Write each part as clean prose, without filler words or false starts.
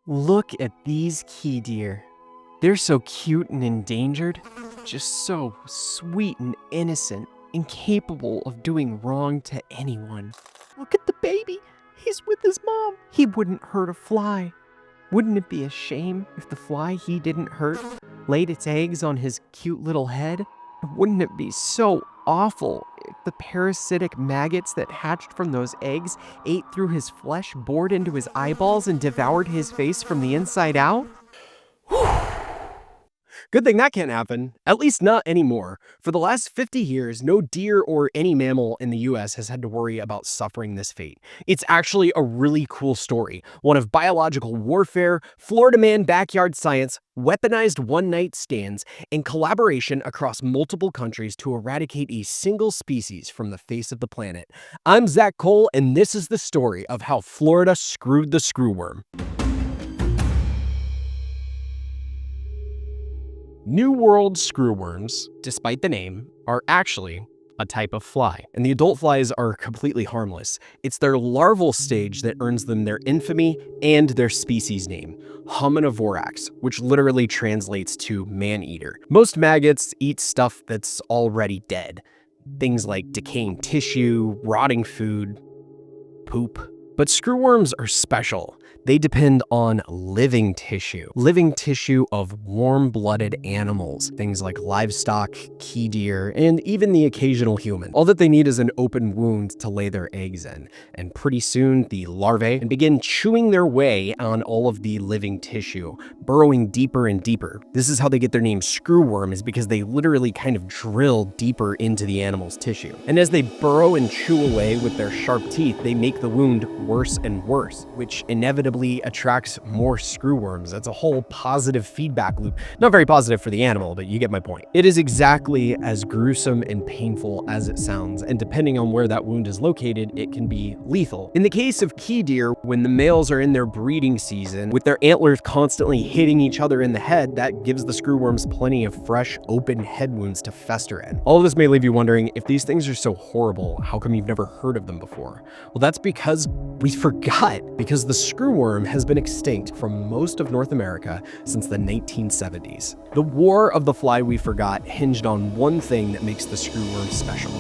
Look at these key deer. They're so cute and endangered, just so sweet and innocent, incapable of doing wrong to anyone. Look at the baby. He's with his mom. He wouldn't hurt a fly. Wouldn't it be a shame if the fly he didn't hurt laid its eggs on his cute little head? Wouldn't it be so awful if the parasitic maggots that hatched from those eggs ate through his flesh, bored into his eyeballs, and devoured his face from the inside out? Good thing that can't happen, at least not anymore. For the last 50 years, no deer or any mammal in the US has had to worry about suffering this fate. It's actually a really cool story, one of biological warfare, Florida man backyard science, weaponized one-night stands, and collaboration across multiple countries to eradicate a single species from the face of the planet. I'm Zach Cole, and this is the story of how Florida screwed the screwworm. New World screwworms, despite the name, are actually a type of fly, and the adult flies are completely harmless. It's their larval stage that earns them their infamy and their species name, Hominivores, which literally translates to man-eater. Most maggots eat stuff that's already dead. Things like decaying tissue, rotting food, poop. But screwworms are special. They depend on living tissue of warm-blooded animals, things like livestock, key deer, and even the occasional human. All that they need is an open wound to lay their eggs in, and pretty soon the larvae can begin chewing their way on all of the living tissue, burrowing deeper and deeper. This is how they get their name screwworm, is because they literally kind of drill deeper into the animal's tissue. And as they burrow and chew away with their sharp teeth, they make the wound worse and worse, which inevitably attracts more screwworms. That's a whole positive feedback loop. Not very positive for the animal, but you get my point. It is exactly as gruesome and painful as it sounds, and depending on where that wound is located, it can be lethal. In the case of key deer, when the males are in their breeding season, with their antlers constantly hitting each other in the head, that gives the screwworms plenty of fresh, open head wounds to fester in. All of this may leave you wondering, if these things are so horrible, how come you've never heard of them before? Well, that's because we forgot, because the screwworm has been extinct from most of North America since the 1970s. The war of the fly we forgot hinged on one thing that makes the screwworm special.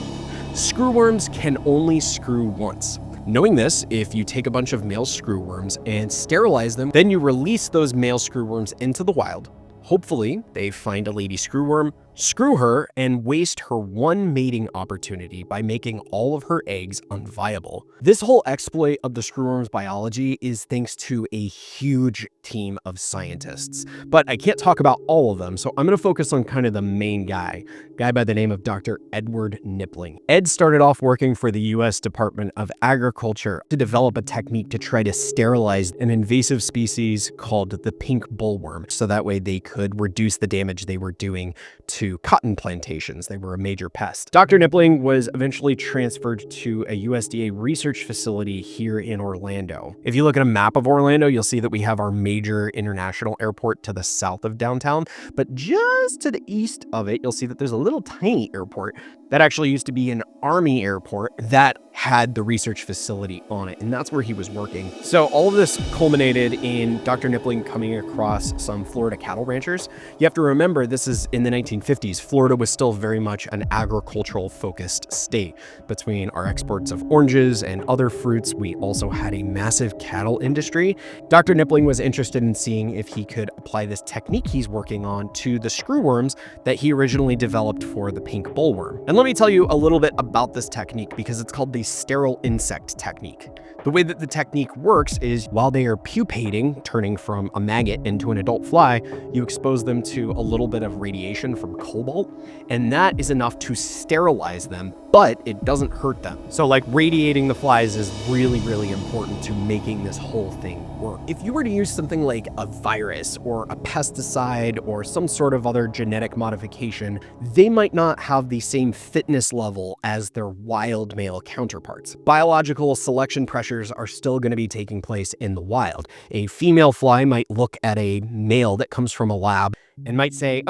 Screwworms can only screw once. Knowing this, if you take a bunch of male screwworms and sterilize them, then you release those male screwworms into the wild. Hopefully, they find a lady screwworm, screw her, and waste her one mating opportunity by making all of her eggs unviable. This whole exploit of the screwworm's biology is thanks to a huge team of scientists. But I can't talk about all of them, so I'm going to focus on kind of the main guy by the name of Dr. Edward Knipling. Ed started off working for the US Department of Agriculture to develop a technique to try to sterilize an invasive species called the pink bollworm, so that way they could reduce the damage they were doing to cotton plantations. They were a major pest. Dr. Knipling was eventually transferred to a USDA research facility here in Orlando. If you look at a map of Orlando, you'll see that we have our major international airport to the south of downtown, but just to the east of it, you'll see that there's a little tiny airport that actually used to be an Army airport that had the research facility on it, and that's where he was working. So all of this culminated in Dr. Knipling coming across some Florida cattle ranchers. You have to remember, this is in the 1950s. Florida was still very much an agricultural focused state. Between our exports of oranges and other fruits, we also had a massive cattle industry. Dr. Knipling was interested in seeing if he could apply this technique he's working on to the screwworms that he originally developed for the pink bollworm. And let me tell you a little bit about this technique, because it's called the sterile insect technique. The way that the technique works is, while they are pupating, turning from a maggot into an adult fly, you expose them to a little bit of radiation from cobalt, and that is enough to sterilize them, but it doesn't hurt them. So like, radiating the flies is really, really important to making this whole thing work. If you were to use something like a virus or a pesticide or some sort of other genetic modification, they might not have the same fitness level as their wild male counterparts. Biological selection pressures are still going to be taking place in the wild. A female fly might look at a male that comes from a lab and might say,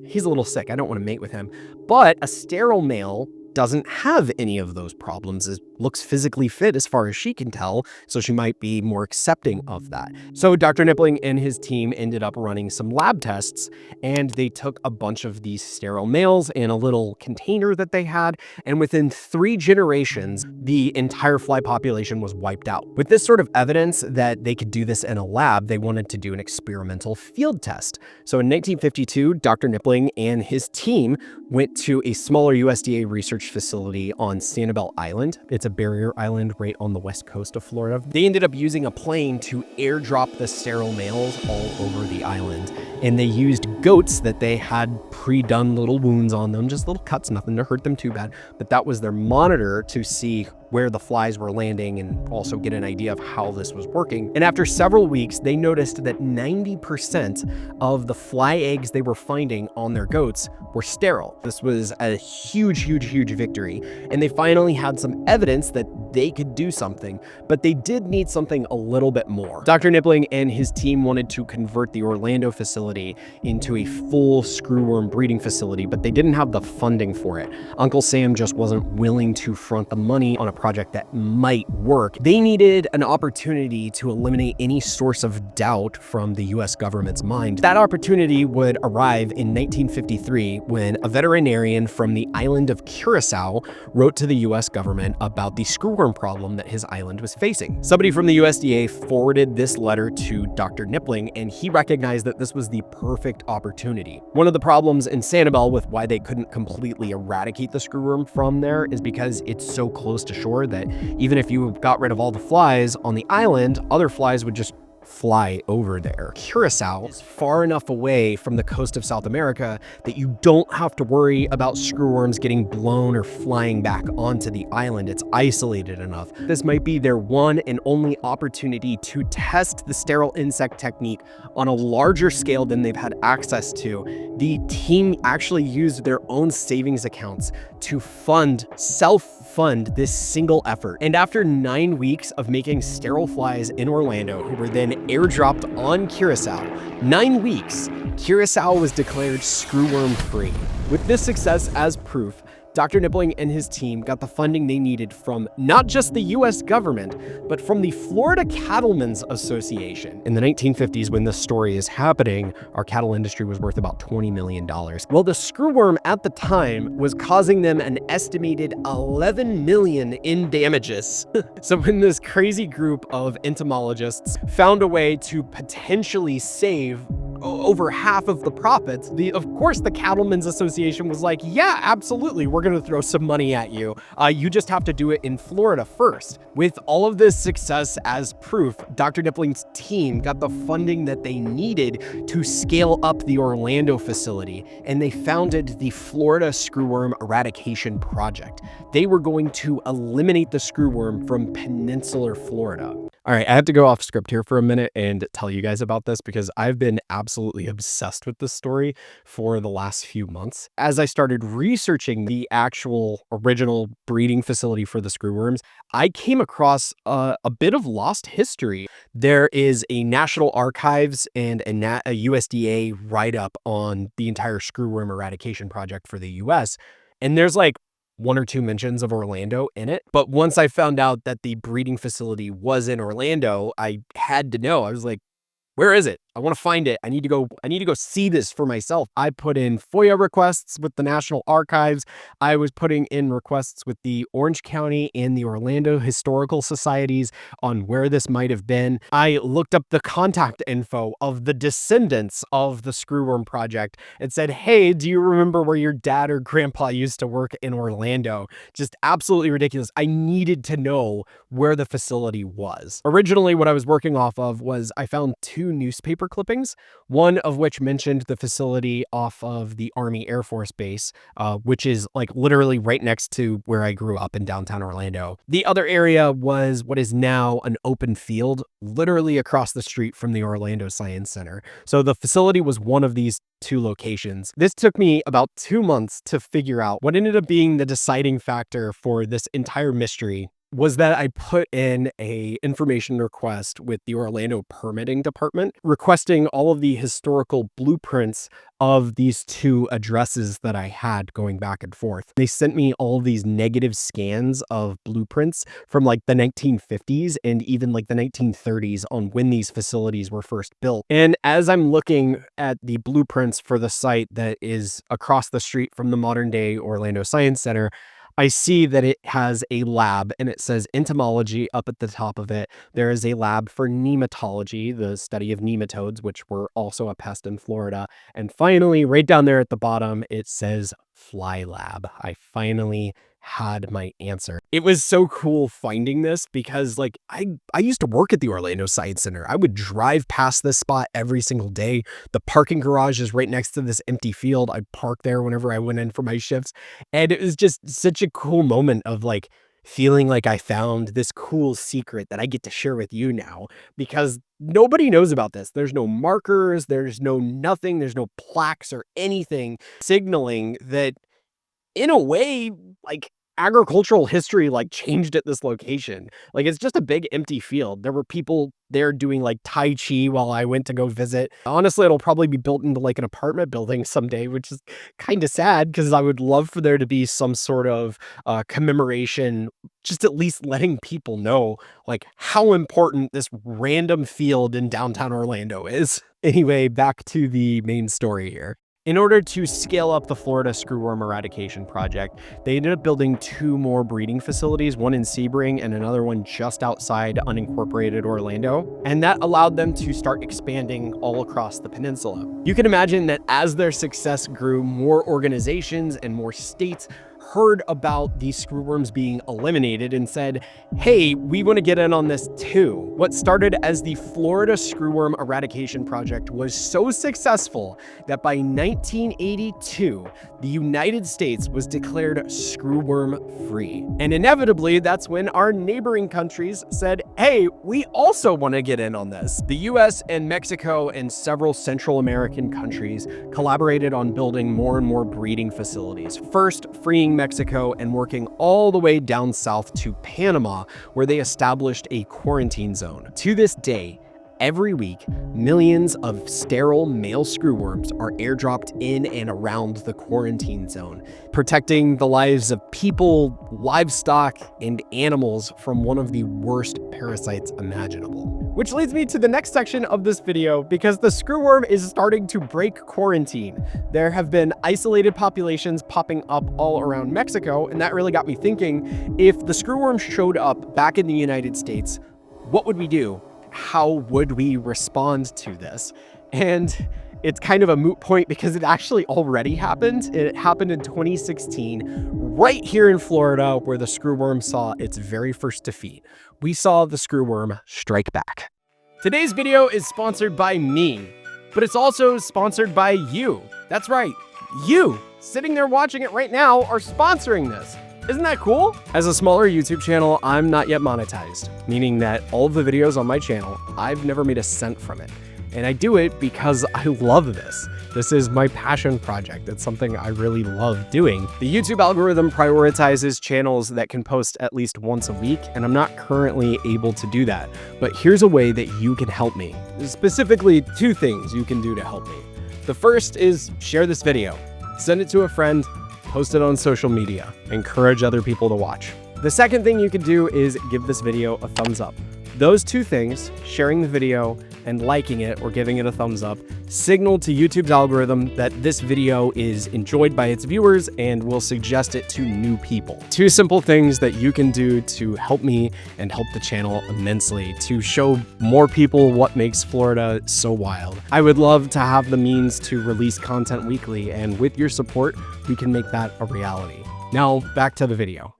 he's a little sick, I don't want to mate with him. But a sterile male doesn't have any of those problems. It looks physically fit as far as she can tell, so she might be more accepting of that. So Dr. Nippling and his team ended up running some lab tests, and they took a bunch of these sterile males in a little container that they had, and within 3 generations, the entire fly population was wiped out. With this sort of evidence that they could do this in a lab, they wanted to do an experimental field test. So in 1952, Dr. Nippling and his team went to a smaller USDA research facility on Sanibel Island. It's a barrier island right on the west coast of Florida. They ended up using a plane to airdrop the sterile males all over the island. And they used goats that they had pre-done little wounds on them, just little cuts, nothing to hurt them too bad. But that was their monitor to see where the flies were landing and also get an idea of how this was working. And after several weeks, they noticed that 90% of the fly eggs they were finding on their goats were sterile. This was a huge victory. And they finally had some evidence that they could do something, but they did need something a little bit more. Dr. Nippling and his team wanted to convert the Orlando facility into a full screwworm breeding facility, but they didn't have the funding for it. Uncle Sam just wasn't willing to front the money on a project that might work. They needed an opportunity to eliminate any source of doubt from the US government's mind. That opportunity would arrive in 1953 when a veterinarian from the island of Curacao wrote to the US government about the screwworm problem that his island was facing. Somebody from the USDA forwarded this letter to Dr. Nippling, and he recognized that this was the perfect opportunity. One of the problems in Sanibel with why they couldn't completely eradicate the screwworm from there is because it's so close to shore that even if you got rid of all the flies on the island, other flies would just fly over there. Curacao is far enough away from the coast of South America that you don't have to worry about screwworms getting blown or flying back onto the island. It's isolated enough. This might be their one and only opportunity to test the sterile insect technique on a larger scale than they've had access to. The team actually used their own savings accounts to self-fund this single effort. And after 9 weeks of making sterile flies in Orlando, who were then airdropped on Curacao, 9 weeks, Curacao was declared screwworm free. With this success as proof, Dr. Nippling and his team got the funding they needed from not just the US government, but from the Florida Cattlemen's Association. In the 1950s, when this story is happening, our cattle industry was worth about $20 million. Well, the screwworm at the time was causing them an estimated $11 million in damages. So when this crazy group of entomologists found a way to potentially save over half of the profits, of course the Cattlemen's Association was like, yeah, absolutely, we're gonna throw some money at you. You just have to do it in Florida first. With all of this success as proof, Dr. Nippling's team got the funding that they needed to scale up the Orlando facility, and they founded the Florida Screwworm Eradication Project. They were going to eliminate the screwworm from peninsular Florida. All right, I have to go off script here for a minute and tell you guys about this because I've been absolutely obsessed with this story for the last few months. As I started researching the actual original breeding facility for the screwworms, I came across a bit of lost history. There is a National Archives and a USDA write-up on the entire screwworm eradication project for the US, and there's like 1 or 2 mentions of Orlando in it. But once I found out that the breeding facility was in Orlando, I had to know. I was like, where is it? I want to find it. I need to go see this for myself. I put in FOIA requests with the National Archives. I was putting in requests with the Orange County and the Orlando Historical Societies on where this might have been. I looked up the contact info of the descendants of the Screwworm Project and said, hey, do you remember where your dad or grandpa used to work in Orlando? Just absolutely ridiculous. I needed to know where the facility was. Originally, what I was working off of was I found 2 newspaper clippings, one of which mentioned the facility off of the Army Air Force Base, which is like literally right next to where I grew up in downtown Orlando. The other area was what is now an open field, literally across the street from the Orlando Science Center. So the facility was one of these 2 locations. This took me about 2 months to figure out what ended up being the deciding factor for this entire mystery was that I put in a information request with the Orlando permitting department, requesting all of the historical blueprints of these two addresses that I had going back and forth. They sent me all of these negative scans of blueprints from like the 1950s and even like the 1930s on when these facilities were first built. And as I'm looking at the blueprints for the site that is across the street from the modern day Orlando Science Center, I see that it has a lab and it says entomology up at the top of it. There is a lab for nematology, the study of nematodes, which were also a pest in Florida. And finally, right down there at the bottom, it says fly lab. I finally had my answer. It was so cool finding this because like I used to work at the Orlando Science Center. I would drive past this spot every single day. The parking garage is right next to this empty field. I'd park there whenever I went in for my shifts. And it was just such a cool moment of like feeling like I found this cool secret that I get to share with you now because nobody knows about this. There's no markers, there's no nothing, there's no plaques or anything signaling that in a way, like agricultural history like changed at this location. Like it's just a big empty field. There were people there doing like Tai Chi while I went to go visit. Honestly, it'll probably be built into like an apartment building someday, which is kind of sad because I would love for there to be some sort of commemoration, just at least letting people know like how important this random field in downtown Orlando is. Anyway, back to the main story here. In order to scale up the Florida Screwworm Eradication Project, they ended up building 2 more breeding facilities, one in Sebring and another one just outside unincorporated Orlando. And that allowed them to start expanding all across the peninsula. You can imagine that as their success grew, more organizations and more states heard about these screwworms being eliminated and said, hey, we want to get in on this too. What started as the Florida Screwworm Eradication Project was so successful that by 1982, the United States was declared screwworm free. And inevitably, that's when our neighboring countries said, hey, we also want to get in on this. The US and Mexico and several Central American countries collaborated on building more and more breeding facilities. First, freeing Mexico and working all the way down south to Panama, where they established a quarantine zone. To this day, every week, millions of sterile male screwworms are airdropped in and around the quarantine zone, protecting the lives of people, livestock, and animals from one of the worst parasites imaginable. Which leads me to the next section of this video, because the screwworm is starting to break quarantine. There have been isolated populations popping up all around Mexico, and that really got me thinking, if the screwworm showed up back in the United States, what would we do? How would we respond to this? And it's kind of a moot point because it actually already happened. It happened in 2016, right here in Florida, where the screwworm saw its very first defeat. We saw the screwworm strike back. Today's video is sponsored by me, but it's also sponsored by you. That's right, you sitting there watching it right now are sponsoring this. Isn't that cool? As a smaller YouTube channel, I'm not yet monetized, meaning that all of the videos on my channel, I've never made a cent from it. And I do it because I love this. This is my passion project. It's something I really love doing. The YouTube algorithm prioritizes channels that can post at least once a week, and I'm not currently able to do that. But here's a way that you can help me. Specifically, 2 things you can do to help me. The first is share this video. Send it to a friend, post it on social media, encourage other people to watch. The second thing you can do is give this video a thumbs up. Those 2 things, sharing the video and liking it or giving it a thumbs up, signal to YouTube's algorithm that this video is enjoyed by its viewers and will suggest it to new people. 2 simple things that you can do to help me and help the channel immensely, to show more people what makes Florida so wild. I would love to have the means to release content weekly, and with your support, we can make that a reality. Now, back to the video.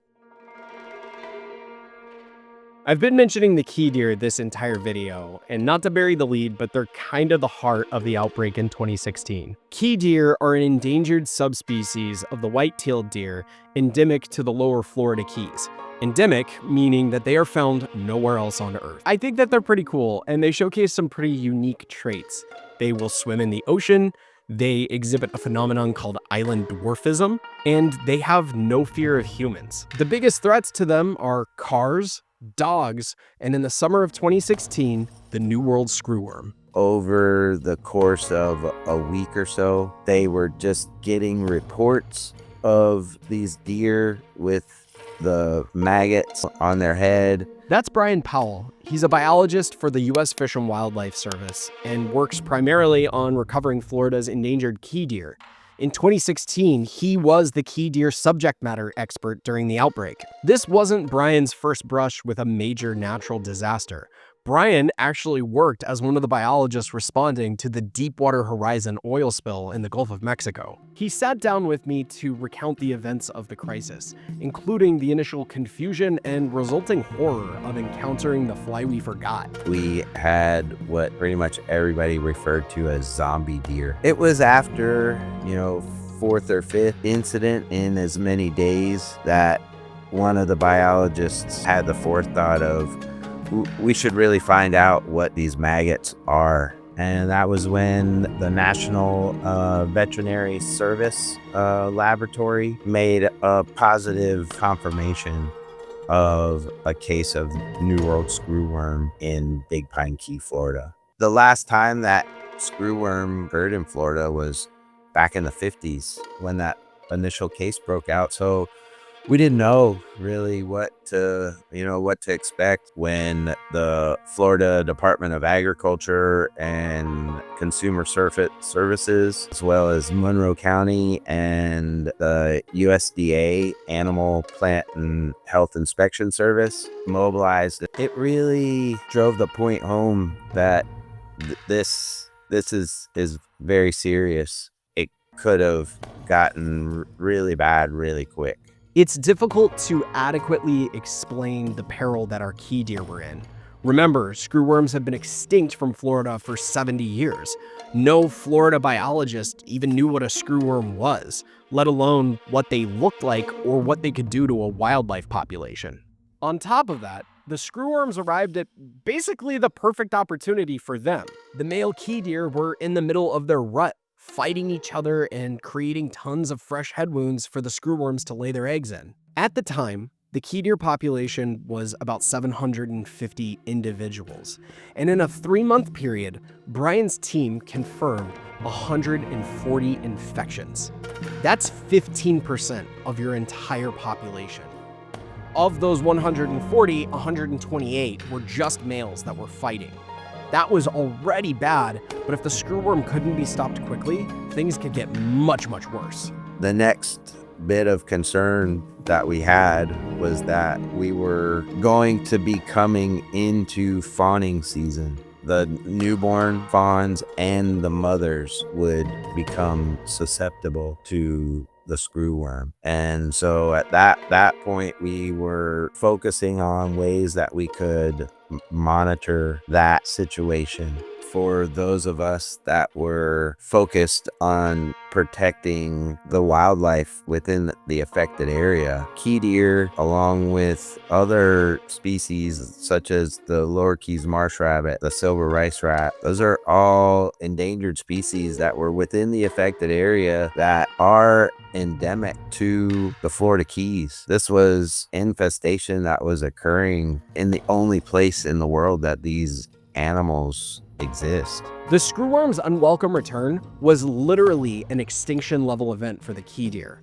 I've been mentioning the key deer this entire video, and not to bury the lead, but they're kind of the heart of the outbreak in 2016. Key deer are an endangered subspecies of the white-tailed deer, endemic to the lower Florida Keys. Endemic, meaning that they are found nowhere else on Earth. I think that they're pretty cool, and they showcase some pretty unique traits. They will swim in the ocean, They exhibit a phenomenon called island dwarfism, and they have no fear of humans. The biggest threats to them are cars, dogs, and in the summer of 2016, the New World screwworm. Over the course of a week or so, they were just getting reports of these deer with the maggots on their head. That's Brian Powell. He's a biologist for the U.S. Fish and Wildlife Service and works primarily on recovering Florida's endangered key deer. In 2016, he was the key deer subject matter expert during the outbreak. This wasn't Brian's first brush with a major natural disaster. Brian actually worked as one of the biologists responding to the Deepwater Horizon oil spill in the Gulf of Mexico. He sat down with me to recount the events of the crisis, including the initial confusion and resulting horror of encountering the fly we forgot. We had what pretty much everybody referred to as zombie deer. It was after, fourth or fifth incident in as many days that one of the biologists had the forethought of, we should really find out what these maggots are. And that was when the National Veterinary Service Laboratory made a positive confirmation of a case of New World screwworm in Big Pine Key, Florida. The last time that screwworm occurred in Florida was back in the 50s when that initial case broke out. So we didn't know really what to expect when the Florida Department of Agriculture and Consumer Services, as well as Monroe County and the USDA Animal, Plant, and Health Inspection Service mobilized. It really drove the point home that this is very serious. It could have gotten really bad really quick. It's difficult to adequately explain the peril that our key deer were in. Remember, screwworms have been extinct from Florida for 70 years. No Florida biologist even knew what a screwworm was, let alone what they looked like or what they could do to a wildlife population. On top of that, the screwworms arrived at basically the perfect opportunity for them. The male key deer were in the middle of their rut, fighting each other and creating tons of fresh head wounds for the screwworms to lay their eggs in. At the time, the key deer population was about 750 individuals. And in a 3-month period, Brian's team confirmed 140 infections. That's 15% of your entire population. Of those 140, 128 were just males that were fighting. That was already bad, but if the screwworm couldn't be stopped quickly, things could get much, much worse. The next bit of concern that we had was that we were going to be coming into fawning season. The newborn fawns and the mothers would become susceptible to the screwworm. And so at that point, we were focusing on ways that we could monitor that situation. For those of us that were focused on protecting the wildlife within the affected area, key deer, along with other species such as the Lower Keys marsh rabbit, the silver rice rat, those are all endangered species that were within the affected area that are endemic to the Florida Keys. This was infestation that was occurring in the only place in the world that these animals exist. The screwworm's unwelcome return was literally an extinction level event for the key deer.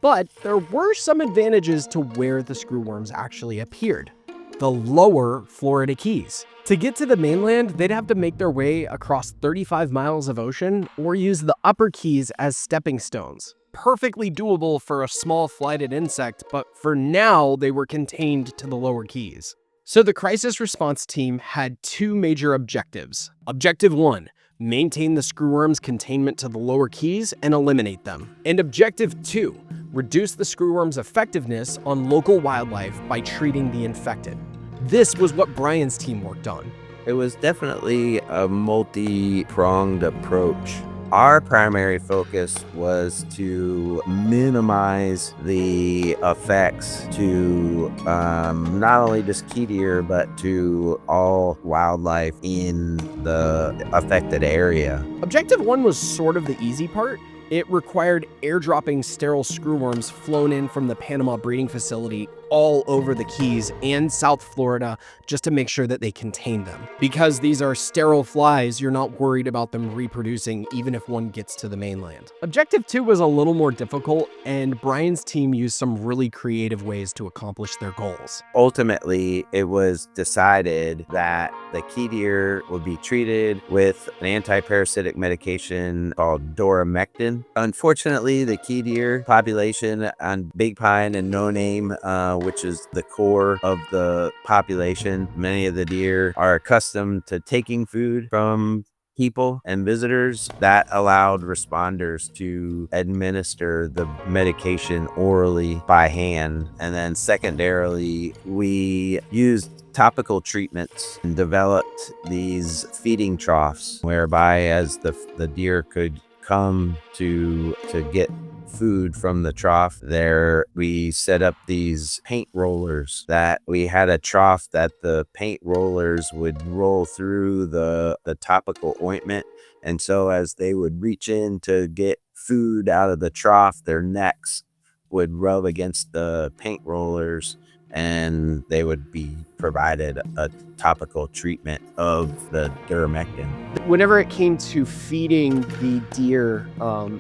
But there were some advantages to where the screwworms actually appeared. The lower Florida Keys. To get to the mainland, they'd have to make their way across 35 miles of ocean or use the upper Keys as stepping stones. Perfectly doable for a small flighted insect, but for now they were contained to the lower Keys. So the crisis response team had 2 major objectives. Objective 1, maintain the screwworm's containment to the lower Keys and eliminate them. And Objective 2, reduce the screwworm's effectiveness on local wildlife by treating the infected. This was what Brian's team worked on. It was definitely a multi-pronged approach Our primary focus was to minimize the effects to not only just key deer, but to all wildlife in the affected area. Objective 1 was sort of the easy part. It required airdropping sterile screwworms flown in from the Panama breeding facility all over the Keys and South Florida just to make sure that they contained them. Because these are sterile flies, you're not worried about them reproducing even if one gets to the mainland. Objective 2 was a little more difficult, and Brian's team used some really creative ways to accomplish their goals. Ultimately, it was decided that the key deer would be treated with an anti-parasitic medication called doramectin. Unfortunately, the key deer population on Big Pine and No Name, which is the core of the population, many of the deer are accustomed to taking food from people and visitors. That allowed responders to administer the medication orally by hand. And then secondarily, we used topical treatments and developed these feeding troughs whereby as the deer could come to get food from the trough there, we set up these paint rollers that we had a trough that the paint rollers would roll through the topical ointment. And so as they would reach in to get food out of the trough, their necks would rub against the paint rollers and they would be provided a topical treatment of the doramectin. Whenever it came to feeding the deer,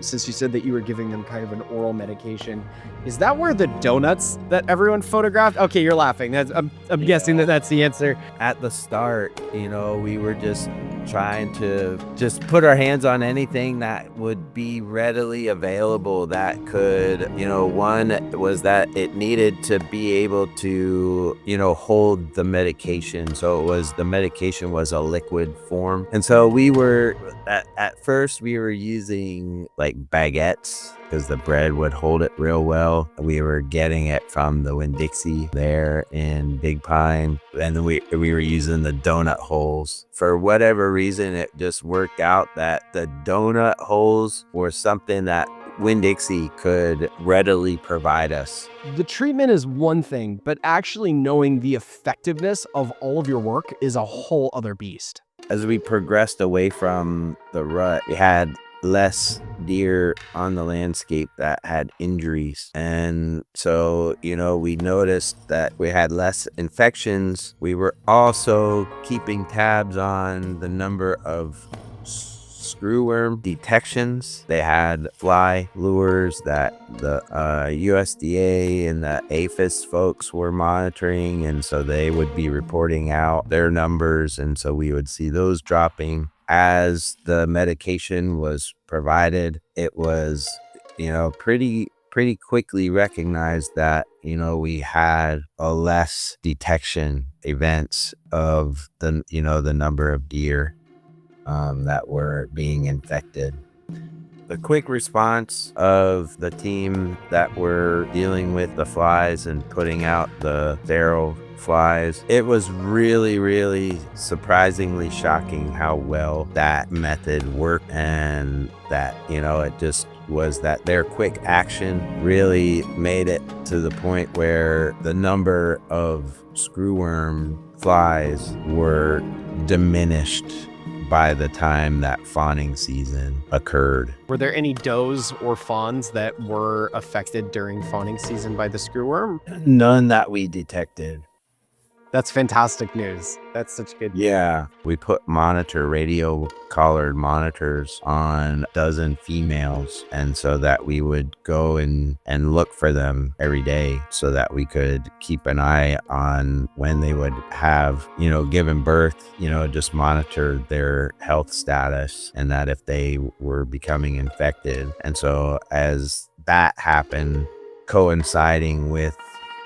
since you said that you were giving them kind of an oral medication, is that where the donuts that everyone photographed? Okay, you're laughing. I'm guessing that that's the answer. At the start, we were just trying to just put our hands on anything that would be readily available that could, one was that it needed to be able to, hold the medication. So the medication was a liquid form. And so we were, at first we were using like baguettes because the bread would hold it real well. We were getting it from the Winn-Dixie there in Big Pine. And then we were using the donut holes. For whatever reason, it just worked out that the donut holes were something that Winn-Dixie could readily provide us. The treatment is one thing, but actually knowing the effectiveness of all of your work is a whole other beast. As we progressed away from the rut, we had less deer on the landscape that had injuries. And so, we noticed that we had less infections. We were also keeping tabs on the number of screwworm detections. They had fly lures that the USDA and the APHIS folks were monitoring, and so they would be reporting out their numbers, and so we would see those dropping. As the medication was provided, it was, pretty quickly recognized that, we had a less detection events of the number of deer that were being infected. The quick response of the team that were dealing with the flies and putting out the sterile flies, it was really, really surprisingly shocking how well that method worked, and that, it just was that their quick action really made it to the point where the number of screwworm flies were diminished by the time that fawning season occurred. Were there any does or fawns that were affected during fawning season by the screwworm? None that we detected. That's fantastic news. That's such good news. Yeah, we put radio collared monitors on a dozen females, and so that we would go and look for them every day so that we could keep an eye on when they would have, given birth, just monitor their health status and that if they were becoming infected. And so as that happened, coinciding with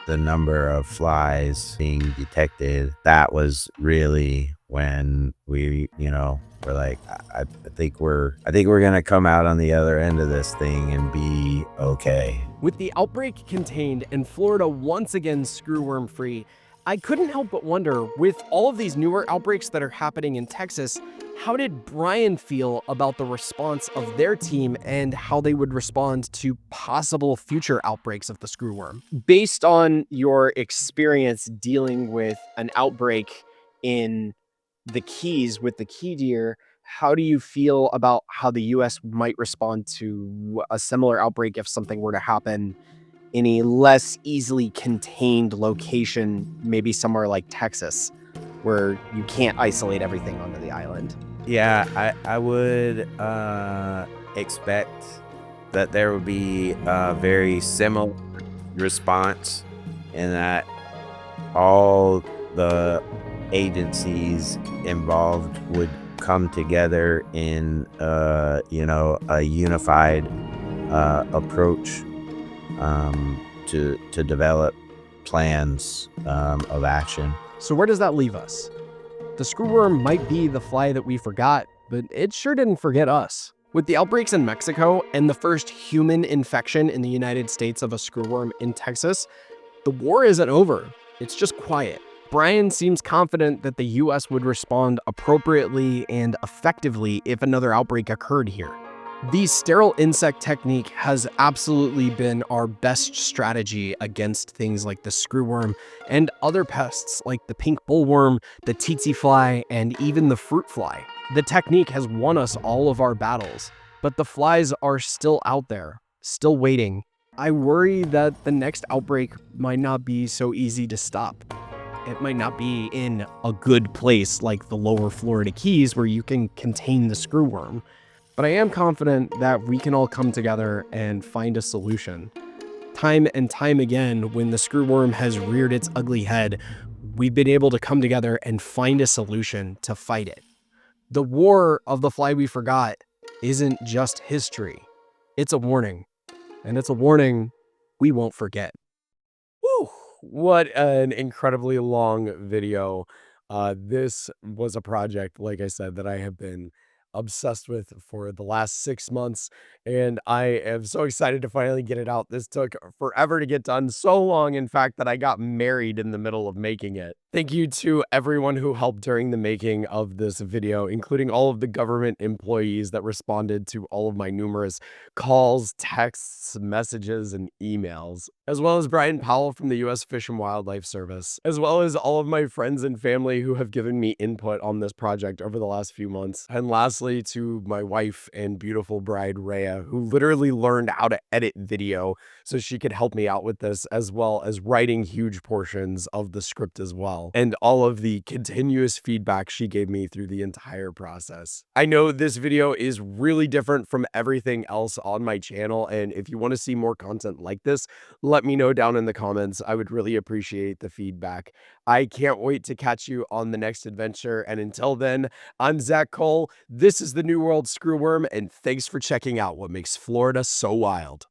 the number of flies being detected, that was really when we, we're like, I think we're gonna come out on the other end of this thing and be okay. With the outbreak contained and Florida once again screwworm free, I couldn't help but wonder, with all of these newer outbreaks that are happening in Texas, How did Brian feel about the response of their team and how they would respond to possible future outbreaks of the screwworm? Based on your experience dealing with an outbreak in the Keys with the key deer, how do you feel about how the US might respond to a similar outbreak if something were to happen in a less easily contained location, maybe somewhere like Texas, where you can't isolate everything onto the island? Yeah, I would expect that there would be a very similar response, and that all the agencies involved would come together in a unified approach to develop plans of action. So, where does that leave us? The screwworm might be the fly that we forgot, but it sure didn't forget us. With the outbreaks in Mexico and the first human infection in the United States of a screwworm in Texas, the war isn't over. It's just quiet. Brian seems confident that the US would respond appropriately and effectively if another outbreak occurred here. The sterile insect technique has absolutely been our best strategy against things like the screwworm and other pests like the pink bollworm, the tsetse fly, and even the fruit fly. The technique has won us all of our battles, but the flies are still out there, still waiting. I worry that the next outbreak might not be so easy to stop. It might not be in a good place like the lower Florida Keys where you can contain the screwworm. But I am confident that we can all come together and find a solution. Time and time again, when the screwworm has reared its ugly head, we've been able to come together and find a solution to fight it. The war of the fly we forgot isn't just history. It's a warning. And it's a warning we won't forget. Whew, what an incredibly long video. This was a project, like I said, that I have been obsessed with for the last 6 months, and I am so excited to finally get it out. This took forever to get done, so long, in fact, that I got married in the middle of making it. Thank you to everyone who helped during the making of this video, including all of the government employees that responded to all of my numerous calls, texts, messages, and emails, as well as Brian Powell from the U.S. Fish and Wildlife Service, as well as all of my friends and family who have given me input on this project over the last few months. And lastly, to my wife and beautiful bride, Rhea, who literally learned how to edit video so she could help me out with this, as well as writing huge portions of the script as well, and all of the continuous feedback she gave me through the entire process. I know this video is really different from everything else on my channel, and if you want to see more content like this, let me know down in the comments. I would really appreciate the feedback. I can't wait to catch you on the next adventure, and until then, I'm Zach Cole. This is the New World Screwworm, and thanks for checking out what makes Florida so wild.